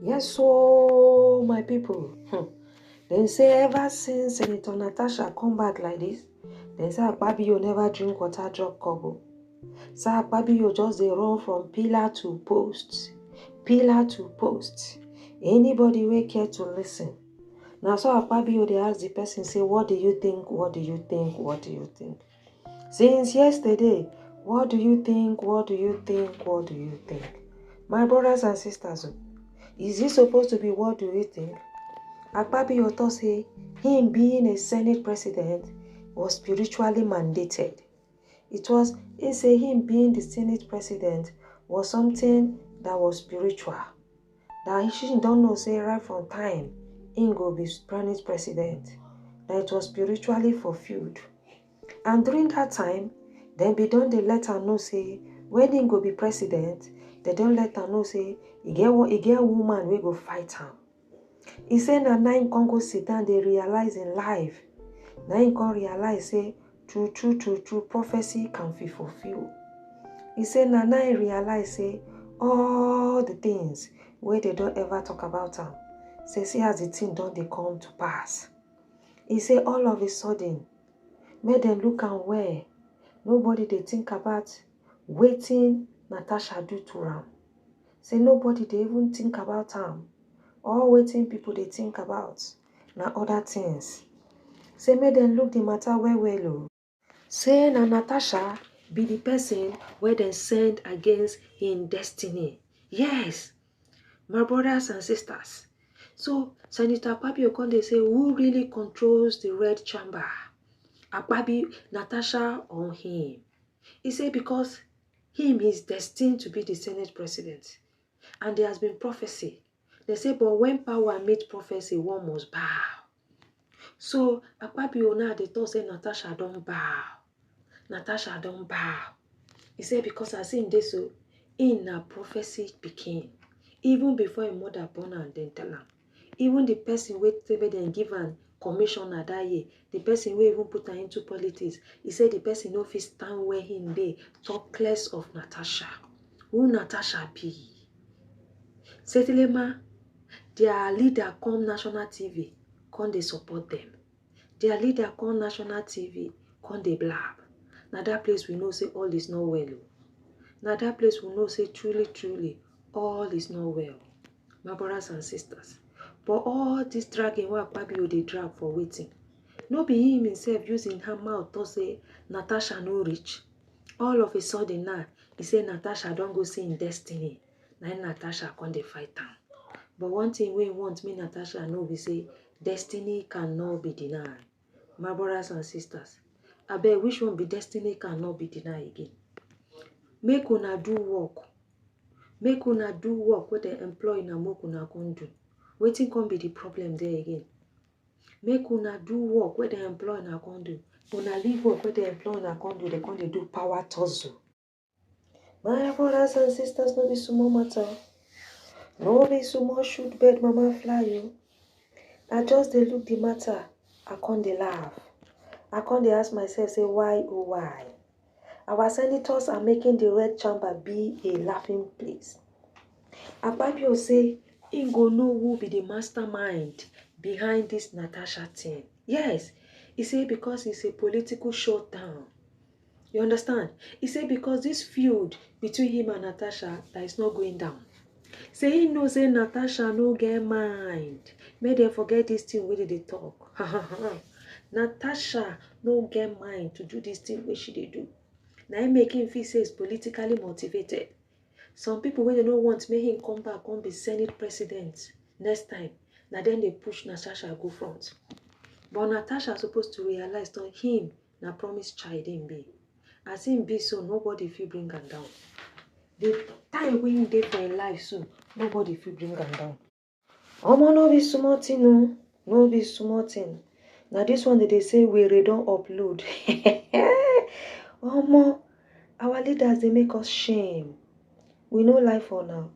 Yes, so my people. They say ever since Senator Natasha come back like this, they say Akpabio never drink water drop cocoa. So Akpabio just they run from pillar to post, pillar to post. Anybody will care to listen. Now so Akpabio they ask the person say, what do you think? What do you think? What do you think? Since yesterday, what do you think? What do you think? What do you think? My brothers and sisters, is it supposed to be what do you think? Akpabio thought say him being a Senate president was spiritually mandated. He say him being the Senate president was something that was spiritual. That he don't know say right from time he go be Senate president. That it was spiritually fulfilled. And during that time, then be done they let her know say when he go be president, they don't let her know say he get a woman we go fight her. He said that now he can go sit down, they realize in life. Now he can realize say true prophecy can be fulfilled. He said now he realize say all the things where they don't ever talk about them. Say see as the thing don't they come to pass. He said all of a sudden, make them look and where nobody they think about waiting Natasha do to am. Say nobody they even think about am. All waiting people they think about na other things. Say make them look the matter well. Say na Natasha be the person where they send against in destiny. Yes, my brothers and sisters. So Senator Akpabio come they say who really controls the red chamber? Akpabio, Natasha or him? He said because him is destined to be the Senate president. And there has been prophecy. They say, but when power meets prophecy, one must bow. So Akpabio now they thought say Natasha don't bow. Natasha don't bow. He said because as in this so in a prophecy became. Even before a mother born and then tell him. Even the person wait then give an commissioner that year, the person will even put her into politics. He said the person no fit stand where him dey talk less of Natasha. Who Natasha be? Setilema, their leader come national TV, come they support them. Their leader come national TV, come they blab. Now that place we know say all is not well. Now that place we know say truly, all is not well. My brothers and sisters. But all this dragging what Akpabio they drag for waiting. No be him himself using her mouth to say Natasha no reach. All of a sudden now, he say Natasha don't go see in destiny. Now Natasha come they fight am. But one thing we want me Natasha know we say destiny cannot be denied. My brothers and sisters, I bet which one be destiny cannot be denied again. Make una do work. Make una do work where they employ na make una can do. Waiting can be the problem there again. Make una do work where they employ na can do. Una leave work where they employ na can do. They can't do power tussle. My brothers and sisters, no be small matter. No be small shoot bed mama fly you. I just dey look the matter. I can't dey laugh. I can't dey ask myself say why oh why. Our senators are making the red chamber be a laughing place. Akpabio say he go know who be the mastermind behind this Natasha thing. Yes, he say because it's a political shutdown. You understand? He say because this feud between him and Natasha that is not going down. Say he knows say Natasha no get mind. Make them forget this thing where they talk. Natasha no get mind to do this thing where she they do. Now he make him feel say it's politically motivated. Some people when they don't want make him come back and be Senate president next time. Now then they push Natasha go front. But Natasha supposed to realize that him na promise child him be. As him be so nobody feel bring him down. The time when he dey for him life so nobody feel bring him down. Omo no be small thing no. No be small thing. Now this one that they say we don't upload. Omo, our leaders they make us shame. We no lie for now.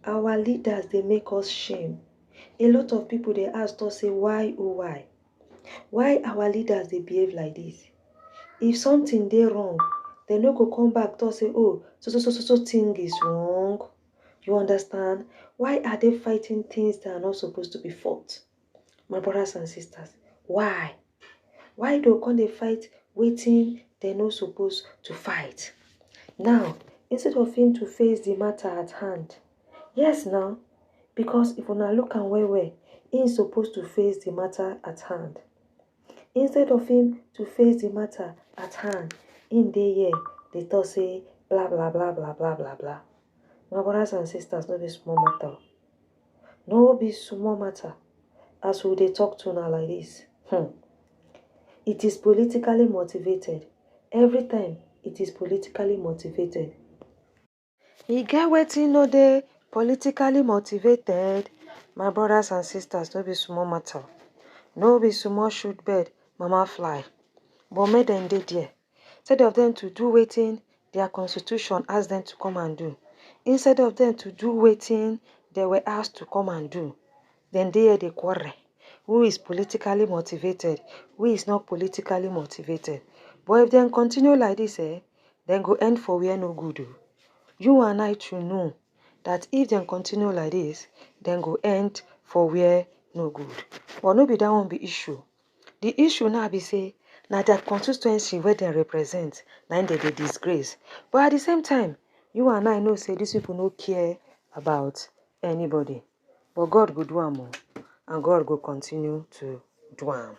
Our leaders they make us shame. A lot of people they ask us say why oh why? Why our leaders they behave like this? If something they wrong, they no go come back to say oh so thing is wrong. You understand? Why are they fighting things that are not supposed to be fought? My brothers and sisters, why? Why do they fight waiting they're not supposed to fight? Now, instead of him to face the matter at hand, yes now, because if una look and well, he is supposed to face the matter at hand. Instead of him to face the matter at hand, in the year, they thought say, blah, blah, blah, blah, blah, blah, blah. My brothers and sisters, no be small matter. No be small matter. As we dey talk to now like this. It is politically motivated. Every time, it is politically motivated. E get wetin no dey politically motivated. My brothers and sisters, no be small matter. No be small shoot bird, mama fly. But make them dey there. Instead of them to do wetin their constitution ask them to come and do. Instead of them to do wetin they were asked to come and do. Then they quarrel. Who is politically motivated? Who is not politically motivated? But if they continue like this, then go end for where no good. You and I to know that if they continue like this, then go end for where no good. But no be that one be issue. The issue now be say, now that constituency where they represent, now they disgrace. But at the same time, you and I know say these people no care about anybody. But God go do am, and God go continue to do am.